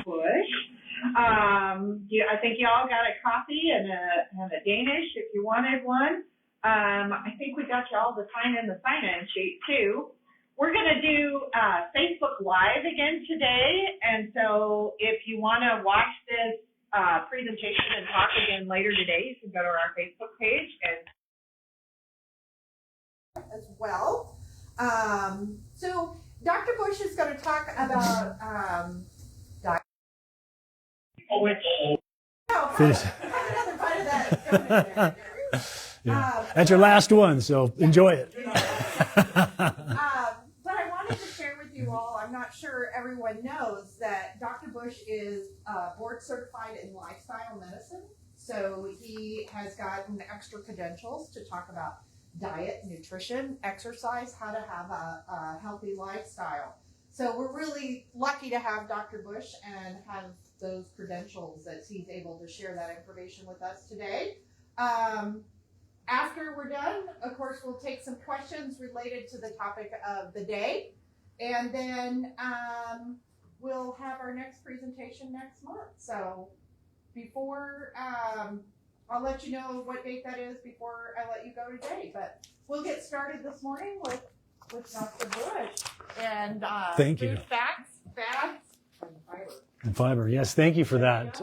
Bush. I think you all got a coffee and a Danish if you wanted one. I think we got you all the sign in the sign-in sheet too. We're going to do Facebook Live again today, and so if you want to watch this presentation and talk again later today, you can go to our Facebook page and as well. So Dr. Bush is going to talk about Finish. Have another bite of that. Yeah. That's your last one, so enjoy it. But I wanted to share with you all, I'm not sure everyone knows that Dr. Bush is board certified in lifestyle medicine. So he has gotten extra credentials to talk about diet, nutrition, exercise, how to have a healthy lifestyle. So we're really lucky to have Dr. Bush and have those credentials that he's able to share that information with us today. After we're done, of course, we'll take some questions related to the topic of the day. And then we'll have our next presentation next month. So before, I'll let you know what date that is before I let you go today. But we'll get started this morning with Dr. Bush. And thank you. Facts, fads, and fiber. And fiber, yes, thank you for that.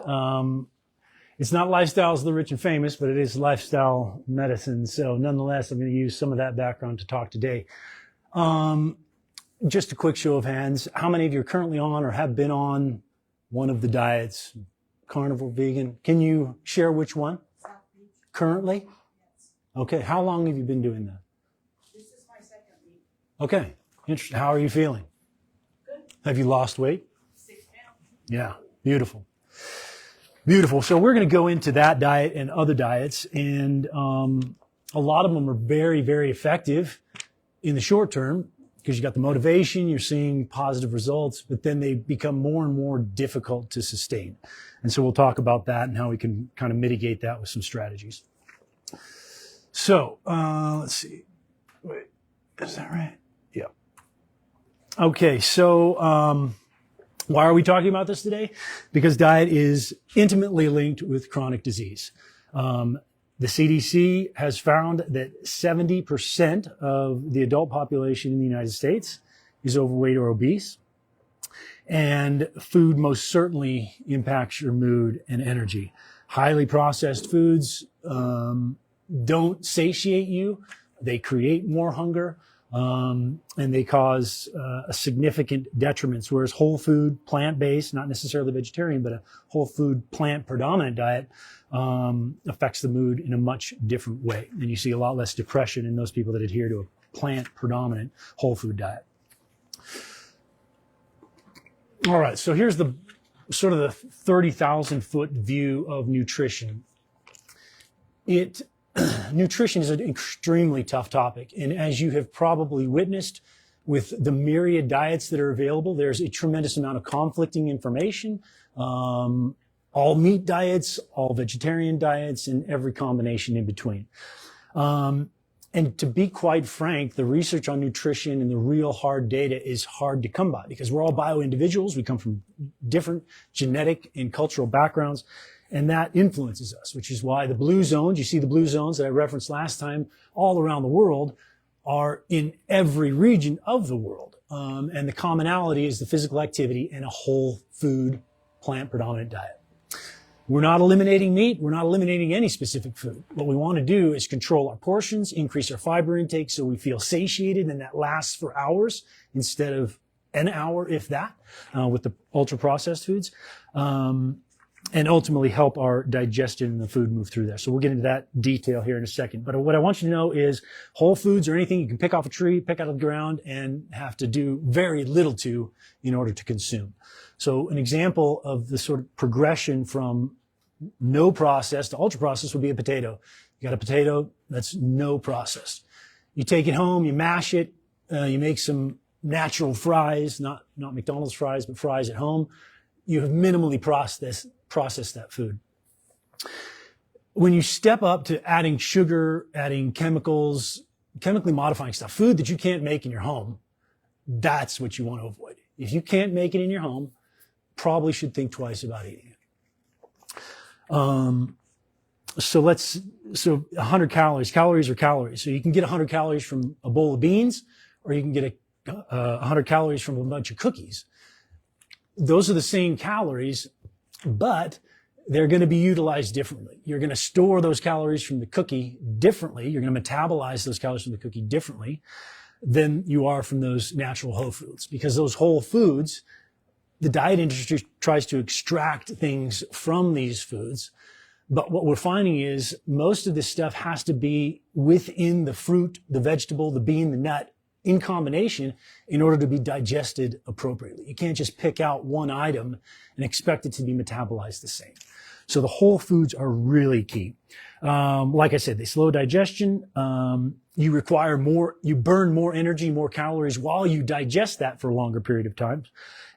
It's not Lifestyles of the Rich and Famous, but it is lifestyle medicine. So nonetheless, I'm going to use some of that background to talk today. Just a quick show of hands. How many of you are currently on or have been on one of the diets? Carnivore, vegan. Can you share which one? Currently? Yes. Okay. How long have you been doing that? This is my second week. Okay. Interesting. How are you feeling? Good. Have you lost weight? 6 pounds. Yeah. Beautiful. Beautiful. So we're going to go into that diet and other diets, and a lot of them are very, very effective in the short term because you got the motivation, you're seeing positive results, but then they become more and more difficult to sustain. And so we'll talk about that and how we can kind of mitigate that with some strategies. So let's see. Wait, is that right? Yeah. Okay. So why are we talking about this today? Because diet is intimately linked with chronic disease. The CDC has found that 70% of the adult population in the United States is overweight or obese. And food most certainly impacts your mood and energy. Highly processed foods don't satiate you. They create more hunger. And they cause a significant detriments, whereas whole food, plant-based, not necessarily vegetarian, but a whole food, plant-predominant diet affects the mood in a much different way. And you see a lot less depression in those people that adhere to a plant-predominant whole food diet. All right, so here's the sort of the 30,000-foot view of nutrition. Nutrition is an extremely tough topic. And as you have probably witnessed with the myriad diets that are available, there's a tremendous amount of conflicting information. All meat diets, all vegetarian diets, and every combination in between. And to be quite frank, the research on nutrition and the real hard data is hard to come by because we're all bio-individuals. We come from different genetic and cultural backgrounds. And that influences us, which is why the blue zones, you see the blue zones that I referenced last time, all around the world are in every region of the world. And the commonality is the physical activity and a whole food, plant-predominant diet. We're not eliminating meat. We're not eliminating any specific food. What we want to do is control our portions, increase our fiber intake so we feel satiated and that lasts for hours instead of an hour, if that, with the ultra-processed foods. And ultimately help our digestion and the food move through there. So we'll get into that detail here in a second. But what I want you to know is whole foods are anything you can pick off a tree, pick out of the ground, and have to do very little to in order to consume. So an example of the sort of progression from no processed to ultra processed would be a potato. You got a potato that's no processed. You take it home, you mash it, you make some natural fries, not McDonald's fries, but fries at home. You have minimally processed that food. When you step up to adding sugar, adding chemicals, chemically modifying stuff, food that you can't make in your home, that's what you want to avoid. If you can't make it in your home, probably should think twice about eating it. So 100 calories. Calories are calories. So you can get 100 calories from a bowl of beans, or you can get 100 calories from a bunch of cookies. Those are the same calories, but they're going to be utilized differently. You're going to store those calories from the cookie differently. You're going to metabolize those calories from the cookie differently than you are from those natural whole foods, because those whole foods, the diet industry tries to extract things from these foods. But what we're finding is most of this stuff has to be within the fruit, the vegetable, the bean, the nut in combination in order to be digested appropriately. You can't just pick out one item and expect it to be metabolized the same. So the whole foods are really key. Like I said, they slow digestion. You burn more energy, more calories while you digest that for a longer period of time.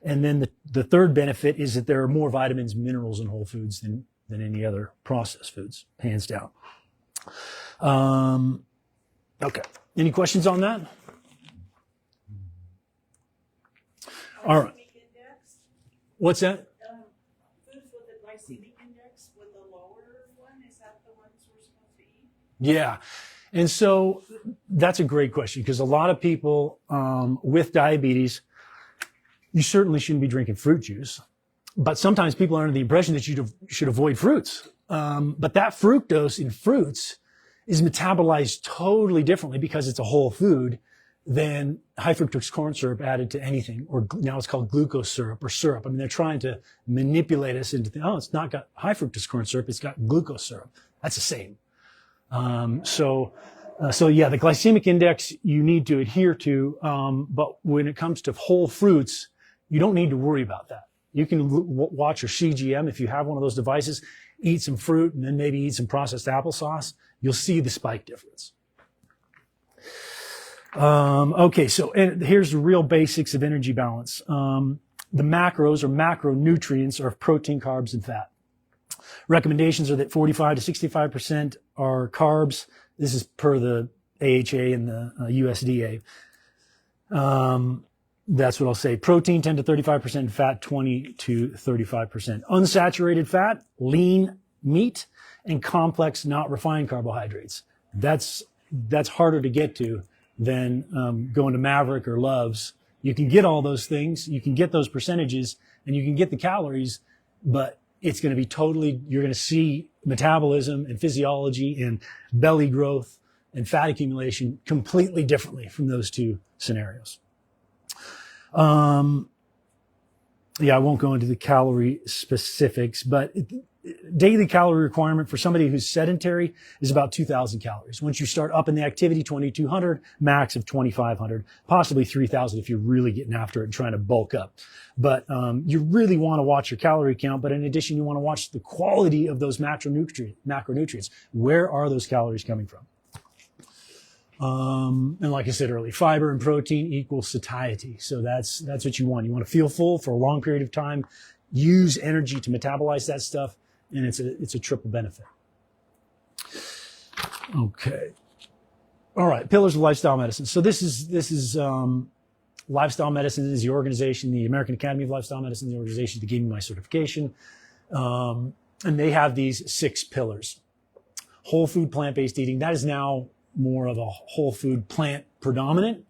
And then the third benefit is that there are more vitamins, minerals in whole foods than any other processed foods, hands down. Okay. Any questions on that? All right. Glycemic index, What's that? foods with a glycemic index with a lower one, is that the ones we're supposed to eat? Yeah. And so that's a great question, because a lot of people with diabetes, you certainly shouldn't be drinking fruit juice. But sometimes people are under the impression that you should avoid fruits. But that fructose in fruits is metabolized totally differently, because it's a whole food, than high fructose corn syrup added to anything, or now it's called glucose syrup or syrup. I mean, they're trying to manipulate us into it's not got high fructose corn syrup, it's got glucose syrup. That's the same. So yeah, the glycemic index you need to adhere to. But when it comes to whole fruits, you don't need to worry about that. You can watch your CGM if you have one of those devices, eat some fruit, and then maybe eat some processed applesauce. You'll see the spike difference. Okay, so here's the real basics of energy balance. The macros or macronutrients are protein, carbs, and fat. Recommendations are that 45 to 65% are carbs. This is per the AHA and the USDA. That's what I'll say. Protein, 10 to 35%, fat, 20 to 35%. Unsaturated fat, lean meat, and complex, not refined carbohydrates. That's harder to get to than going to Maverick or Love's. You can get all those things, you can get those percentages, and you can get the calories, but it's going to be you're going to see metabolism and physiology and belly growth and fat accumulation completely differently from those two scenarios. Yeah, I won't go into the calorie specifics, but daily calorie requirement for somebody who's sedentary is about 2,000 calories. Once you start up in the activity, 2,200, max of 2,500, possibly 3,000 if you're really getting after it and trying to bulk up. But you really want to watch your calorie count, but in addition, you want to watch the quality of those macronutrients. Where are those calories coming from? And like I said earlier, fiber and protein equals satiety. So that's what you want. You want to feel full for a long period of time, use energy to metabolize that stuff, and it's a triple benefit. Okay. All right. Pillars of lifestyle medicine. So this is Lifestyle Medicine is the organization, the American Academy of Lifestyle Medicine, the organization that gave me my certification. And they have these 6 pillars. Whole food, plant-based eating. That is now more of a whole food, plant predominant.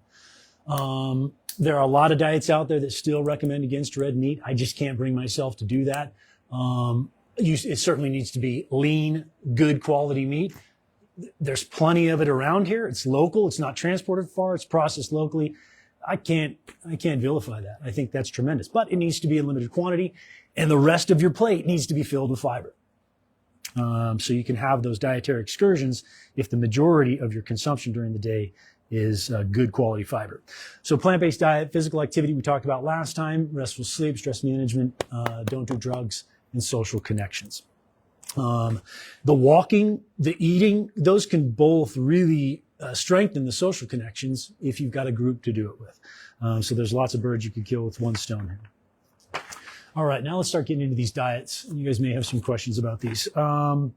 There are a lot of diets out there that still recommend against red meat. I just can't bring myself to do that. It certainly needs to be lean, good quality meat. There's plenty of it around here. It's local. It's not transported far. It's processed locally. I can't vilify that. I think that's tremendous, but it needs to be in limited quantity, and the rest of your plate needs to be filled with fiber. So you can have those dietary excursions if the majority of your consumption during the day is good quality fiber. So plant-based diet, physical activity we talked about last time, restful sleep, stress management, don't do drugs, and social connections. The walking, the eating, those can both really strengthen the social connections if you've got a group to do it with. So there's lots of birds you could kill with one stone here. All right, now let's start getting into these diets. You guys may have some questions about these. Like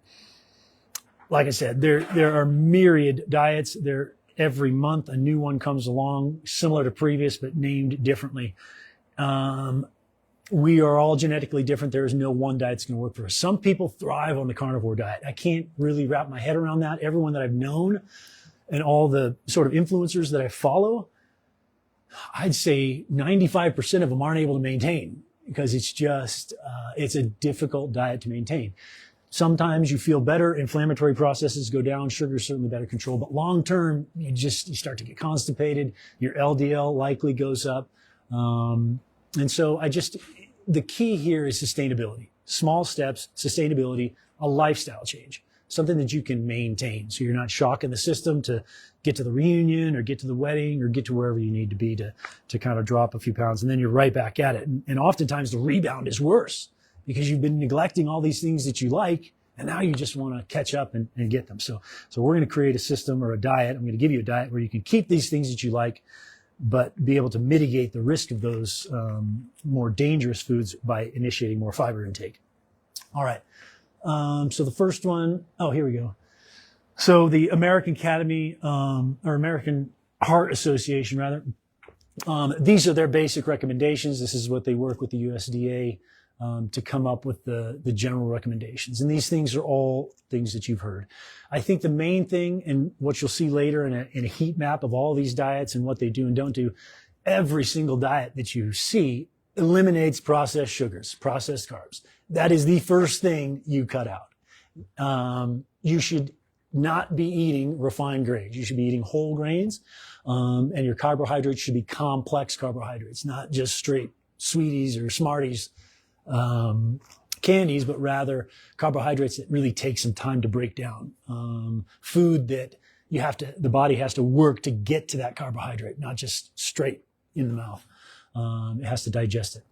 I said, there are myriad diets. Every month a new one comes along, similar to previous, but named differently. we are all genetically different. There is no one diet that's going to work for us. Some people thrive on the carnivore diet. I can't really wrap my head around that. Everyone that I've known and all the sort of influencers that I follow, I'd say 95% of them aren't able to maintain because it's just, it's a difficult diet to maintain. Sometimes you feel better, inflammatory processes go down, sugar's certainly better controlled, but long term, you start to get constipated, your LDL likely goes up. And so the key here is sustainability. Small steps, sustainability, a lifestyle change, something that you can maintain. So you're not shocking the system to get to the reunion or get to the wedding or get to wherever you need to be to kind of drop a few pounds. And then you're right back at it. And oftentimes the rebound is worse because you've been neglecting all these things that you like. And now you just want to catch up and get them. So we're going to create a system or a diet. I'm going to give you a diet where you can keep these things that you like, but be able to mitigate the risk of those more dangerous foods by initiating more fiber intake. All right. So the first one, here we go. So the American Academy, or American Heart Association rather, these are their basic recommendations. This is what they work with the USDA to come up with the general recommendations. And these things are all things that you've heard. I think the main thing, and what you'll see later in a heat map of all these diets and what they do and don't do, every single diet that you see eliminates processed sugars, processed carbs. That is the first thing you cut out. You should not be eating refined grains. You should be eating whole grains, and your carbohydrates should be complex carbohydrates, not just straight Sweeties or Smarties candies, but rather carbohydrates that really take some time to break down. Food that the body has to work to get to that carbohydrate, not just straight in the mouth. It has to digest it.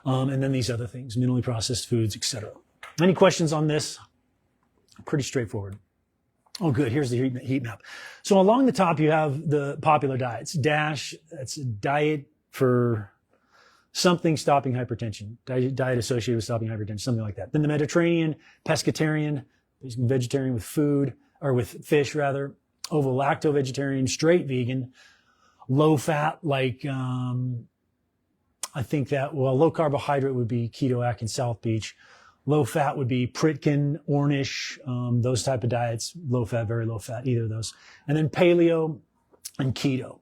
And then these other things, minimally processed foods, etc. Any questions on this? Pretty straightforward. Oh, good. Here's the heat map. So along the top, you have the popular diets. DASH, that's a diet for something stopping hypertension, diet associated with stopping hypertension, something like that. Then the Mediterranean, pescatarian, vegetarian with food, or with fish rather, ovo-lacto vegetarian, straight vegan, low fat, like, I think that, low carbohydrate would be Keto Atkins South Beach. Low fat would be Pritkin, Ornish, those type of diets, low fat, very low fat, either of those. And then paleo and keto.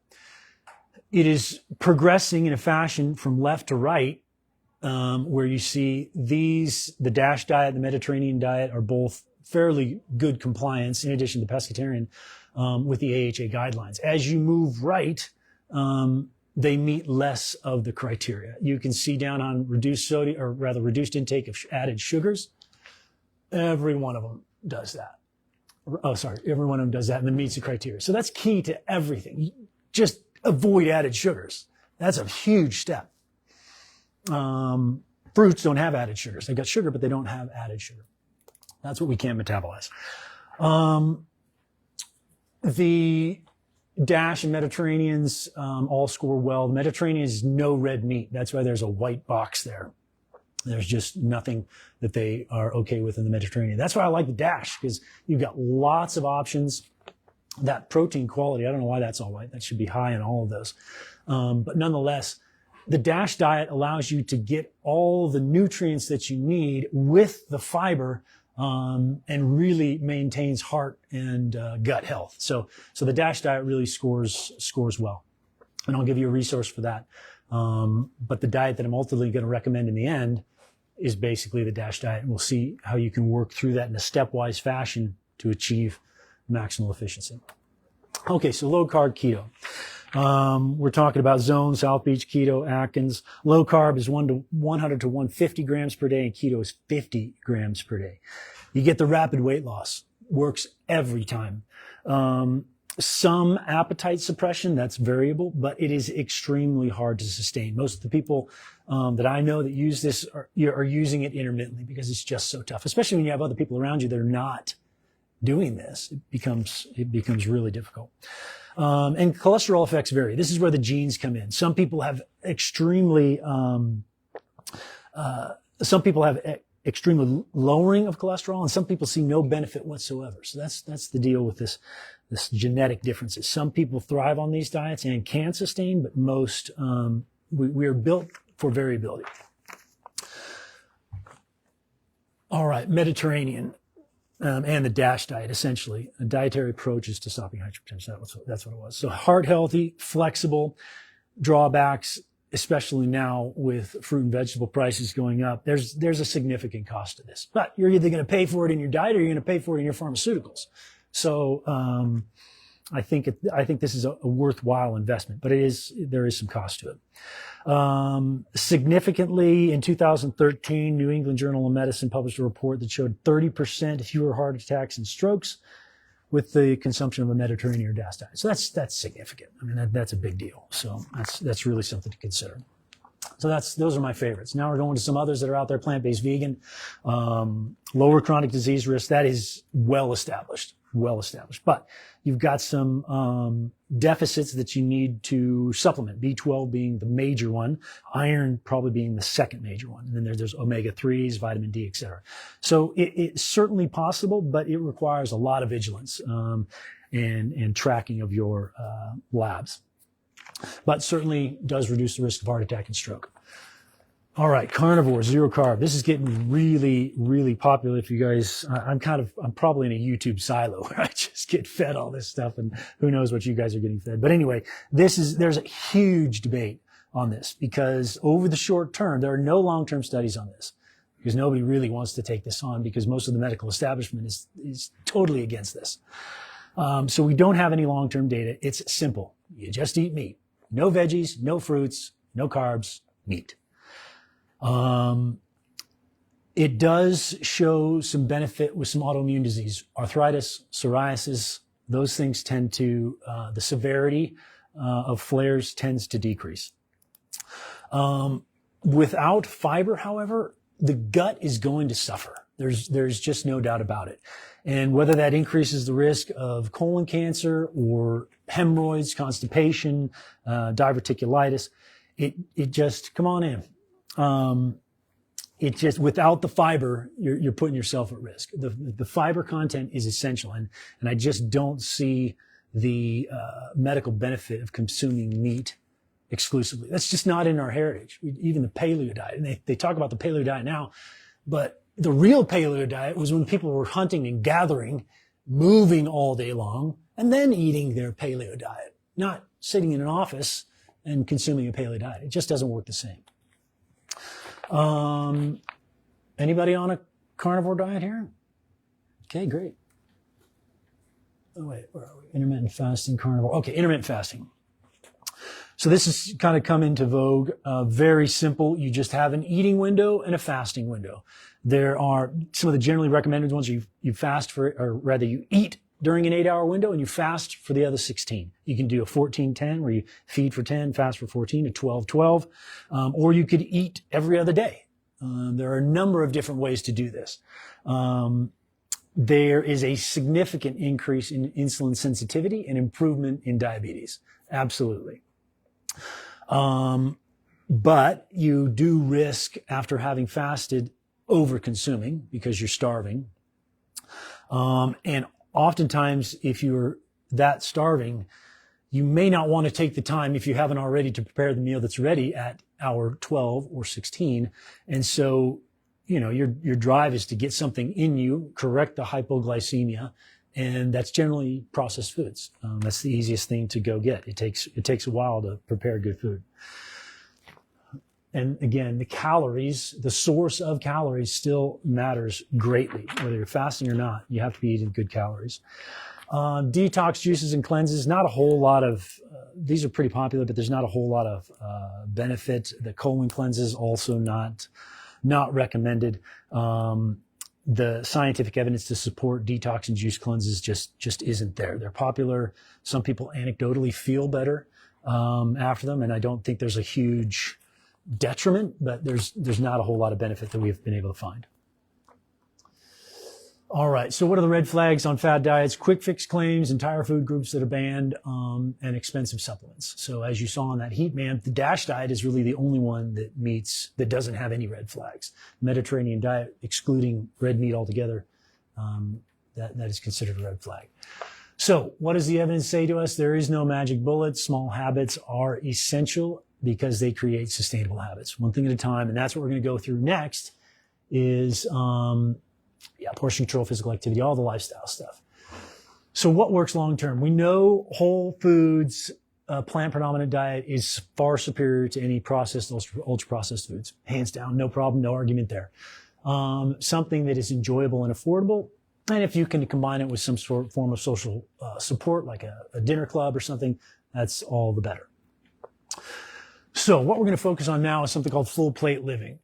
It is progressing in a fashion from left to right, where you see the DASH diet, the Mediterranean diet are both fairly good compliance, in addition to pescatarian, with the AHA guidelines. As you move right, they meet less of the criteria. You can see down on reduced sodium, or rather reduced intake of added sugars. Every one of them does that. Every one of them does that and then meets the criteria. So that's key to everything. Just avoid added sugars. That's a huge step. Fruits don't have added sugars. They've got sugar, but they don't have added sugar. That's what we can't metabolize. The DASH and Mediterraneans all score well. The Mediterranean is no red meat. That's why there's a white box there. There's just nothing that they are okay with in the Mediterranean. That's why I like the DASH, because you've got lots of options. That protein quality, I don't know why that's all white. That should be high in all of those. But nonetheless, the DASH diet allows you to get all the nutrients that you need with the fiber, and really maintains heart and gut health. So the DASH diet really scores well. And I'll give you a resource for that. But the diet that I'm ultimately going to recommend in the end is basically the DASH diet. And we'll see how you can work through that in a stepwise fashion to achieve maximal efficiency. Okay, so low carb keto. We're talking about Zone, South Beach, Keto, Atkins. Low carb is 100 to 150 grams per day, and keto is 50 grams per day. You get the rapid weight loss. Works every time. Some appetite suppression, that's variable, but it is extremely hard to sustain. Most of the people that I know that use this are using it intermittently because it's just so tough, especially when you have other people around you that are not doing this. It becomes really difficult. And cholesterol effects vary. This is where the genes come in. Some people have extremely lowering of cholesterol, and some people see no benefit whatsoever. So that's the deal with this genetic differences. Some people thrive on these diets and can sustain, but most we are built for variability. All right, Mediterranean and the DASH diet, essentially, dietary approaches to stopping hypertension. That's what it was. So heart healthy, flexible. Drawbacks, especially now with fruit and vegetable prices going up, there's a significant cost to this. But you're either going to pay for it in your diet or you're going to pay for it in your pharmaceuticals. So I think this is a worthwhile investment, but there is some cost to it. Significantly, in 2013, New England Journal of Medicine published a report that showed 30% fewer heart attacks and strokes with the consumption of a Mediterranean or DASH diet. So that's significant. I mean, that's a big deal. So that's really something to consider. So those are my favorites. Now we're going to some others that are out there, plant-based vegan, lower chronic disease risk. That is well established. But you've got some deficits that you need to supplement, B12 being the major one, iron probably being the second major one. And then there's omega-3s, vitamin D, et cetera. So it's certainly possible, but it requires a lot of vigilance and tracking of your labs. But certainly does reduce the risk of heart attack and stroke. All right, carnivore, zero carb. This is getting really, really popular. If you guys, I'm probably in a YouTube silo where I just get fed all this stuff, and who knows what you guys are getting fed. But anyway, there's a huge debate on this because over the short term, there are no long-term studies on this because nobody really wants to take this on because most of the medical establishment is totally against this. So we don't have any long-term data. It's simple. You just eat meat. No veggies, no fruits, no carbs, meat. It does show some benefit with some autoimmune disease, arthritis, psoriasis. Those things tend to, the severity of flares tends to decrease. Without fiber, however, the gut is going to suffer. There's just no doubt about it. And whether that increases the risk of colon cancer or hemorrhoids, constipation, diverticulitis, it just, come on in. It just, without the fiber, you're putting yourself at risk. The fiber content is essential. And I just don't see the, medical benefit of consuming meat exclusively. That's just not in our heritage. Even the paleo diet, and they talk about the paleo diet now, but the real paleo diet was when people were hunting and gathering, moving all day long, and then eating their paleo diet, not sitting in an office and consuming a paleo diet. It just doesn't work the same. Anybody on a carnivore diet here? Okay, great. Oh, wait, where are we? Intermittent fasting, carnivore. Okay, intermittent fasting. So this has kind of come into vogue. Very simple. You just have an eating window and a fasting window. There are some of the generally recommended ones. You fast for, or rather you eat during an 8-hour window and you fast for the other 16. You can do a 14-10 where you feed for 10, fast for 14, a 12-12, or you could eat every other day. There are a number of different ways to do this. There is a significant increase in insulin sensitivity and improvement in diabetes. Absolutely. But you do risk, after having fasted, over-consuming because you're starving. And oftentimes, if you're that starving, you may not want to take the time, if you haven't already, to prepare the meal that's ready at hour 12 or 16. And so, your drive is to get something in you, correct the hypoglycemia, and that's generally processed foods. That's the easiest thing to go get. It takes a while to prepare good food. And again, the calories, the source of calories still matters greatly. Whether you're fasting or not, you have to be eating good calories. Detox juices and cleanses, not a whole lot of, these are pretty popular, but there's not a whole lot of benefit. The colon cleanses also not recommended. The scientific evidence to support detox and juice cleanses just isn't there. They're popular. Some people anecdotally feel better after them, and I don't think there's a huge detriment, but there's not a whole lot of benefit that we've been able to find. All right, so what are the red flags on fad diets? Quick fix claims, entire food groups that are banned, and expensive supplements. So as you saw on that heat map, the DASH diet is really the only one that doesn't have any red flags. Mediterranean diet, excluding red meat altogether, that is considered a red flag. So what does the evidence say to us? There is no magic bullet. Small habits are essential because they create sustainable habits, one thing at a time. And that's what we're going to go through next is portion control, physical activity, all the lifestyle stuff. So what works long term? We know whole foods, plant predominant diet is far superior to any processed, ultra processed foods. Hands down, no problem, no argument there. Something that is enjoyable and affordable. And if you can combine it with some form of social support, like a dinner club or something, that's all the better. So what we're going to focus on now is something called Full Plate Living.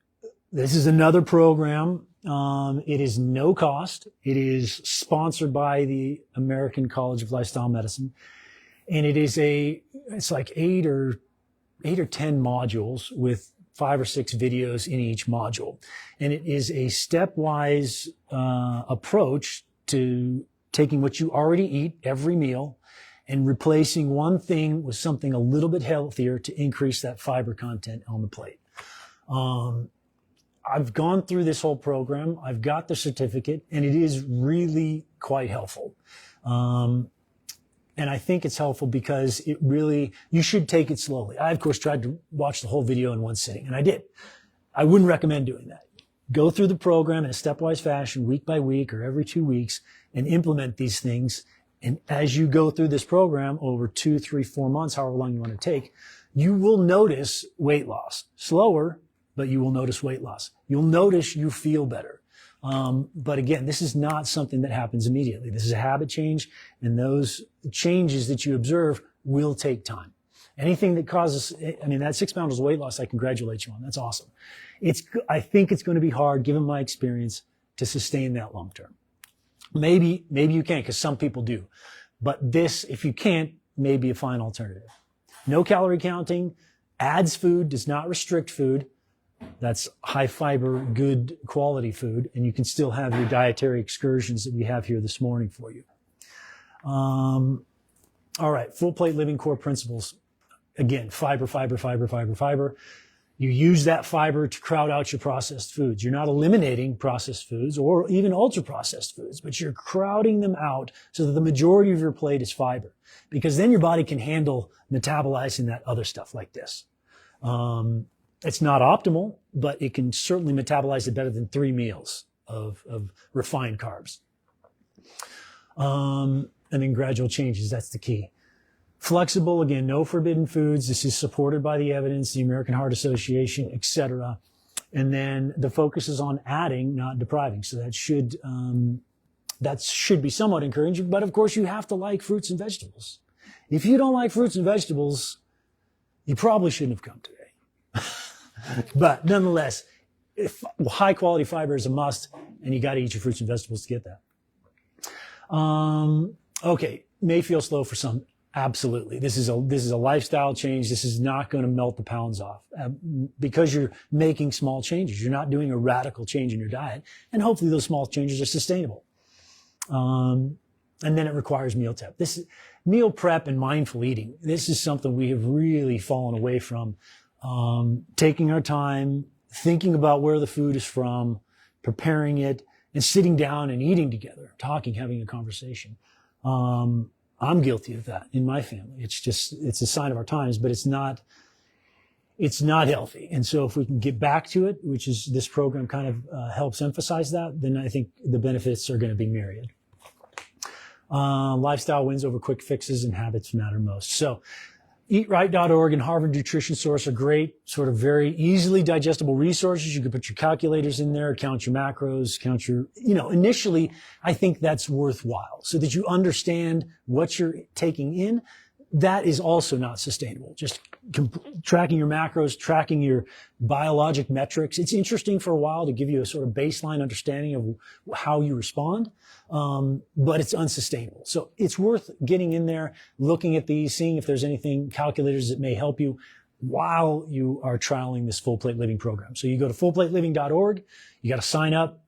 This is another program. It is no cost. It is sponsored by the American College of Lifestyle Medicine. And it's like 8 or 10 modules with 5 or 6 videos in each module. And it is a stepwise approach to taking what you already eat every meal and replacing one thing with something a little bit healthier to increase that fiber content on the plate. I've gone through this whole program. I've got the certificate, and it is really quite helpful. And I think it's helpful because you should take it slowly. I, of course, tried to watch the whole video in one sitting, and I did. I wouldn't recommend doing that. Go through the program in a stepwise fashion, week by week or every 2 weeks, and implement these things. And as you go through this program over 2, 3, 4 months, however long you want to take, you will notice weight loss. Slower, but you will notice weight loss. You'll notice you feel better. But again, this is not something that happens immediately. This is a habit change, and those changes that you observe will take time. Anything that causes, that 6 pounds weight loss, I congratulate you on. That's awesome. I think it's going to be hard, given my experience, to sustain that long term. Maybe you can, because some people do. But this, if you can't, may be a fine alternative. No calorie counting, adds food, does not restrict food. That's high fiber, good quality food, and you can still have your dietary excursions that we have here this morning for you. All right, Full Plate Living core principles. Again, fiber, fiber, fiber, fiber, fiber. You use that fiber to crowd out your processed foods. You're not eliminating processed foods or even ultra processed foods, but you're crowding them out so that the majority of your plate is fiber, because then your body can handle metabolizing that other stuff like this. It's not optimal, but it can certainly metabolize it better than 3 meals of refined carbs. And then gradual changes, that's the key. Flexible, again, no forbidden foods. This is supported by the evidence, the American Heart Association, etc. And then the focus is on adding, not depriving. So that should be somewhat encouraging. But of course, you have to like fruits and vegetables. If you don't like fruits and vegetables, you probably shouldn't have come today. But nonetheless, high quality fiber is a must, and you got to eat your fruits and vegetables to get that. Okay, may feel slow for some. Absolutely. This is a lifestyle change. This is not going to melt the pounds off because you're making small changes. You're not doing a radical change in your diet, and hopefully those small changes are sustainable. And then it requires meal prep. Meal prep and mindful eating. This is something we have really fallen away from. Taking our time, thinking about where the food is from, preparing it, and sitting down and eating together, talking, having a conversation. I'm guilty of that in my family. It's a sign of our times, but it's not healthy. And so if we can get back to it, which is this program kind of helps emphasize that, then I think the benefits are going to be myriad. Lifestyle wins over quick fixes, and habits matter most. So eatright.org and Harvard Nutrition Source are great, sort of very easily digestible resources. You can put your calculators in there, count your macros, count your, initially, I think that's worthwhile so that you understand what you're taking in. That is also not sustainable. Just tracking your macros, tracking your biologic metrics. It's interesting for a while to give you a sort of baseline understanding of how you respond. But it's unsustainable. So it's worth getting in there, looking at these, seeing if there's anything, calculators that may help you while you are trialing this Full Plate Living program. So you go to fullplateliving.org. You got to sign up,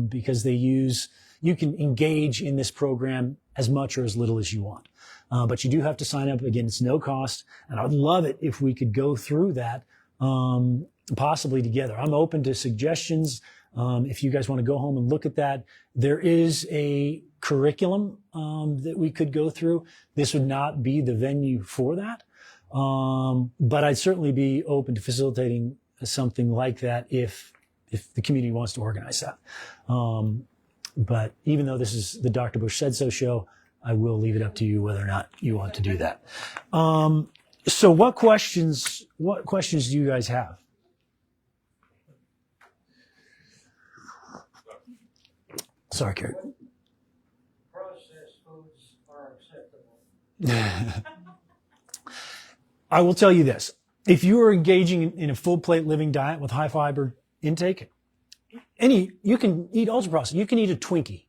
because you can engage in this program as much or as little as you want. But you do have to sign up. Again, it's no cost. And I would love it if we could go through that, possibly together. I'm open to suggestions. If you guys want to go home and look at that, there is a curriculum that we could go through. This would not be the venue for that. But I'd certainly be open to facilitating something like that if if the community wants to organize that. But even though this is the Dr. Bush Said So show, I will leave it up to you whether or not you want to do that. So what questions do you guys have? Sorry, Carrie. Processed foods are acceptable. I will tell you this. If you are engaging in a full plate living diet with high fiber intake, you can eat ultra processed. You can eat a Twinkie.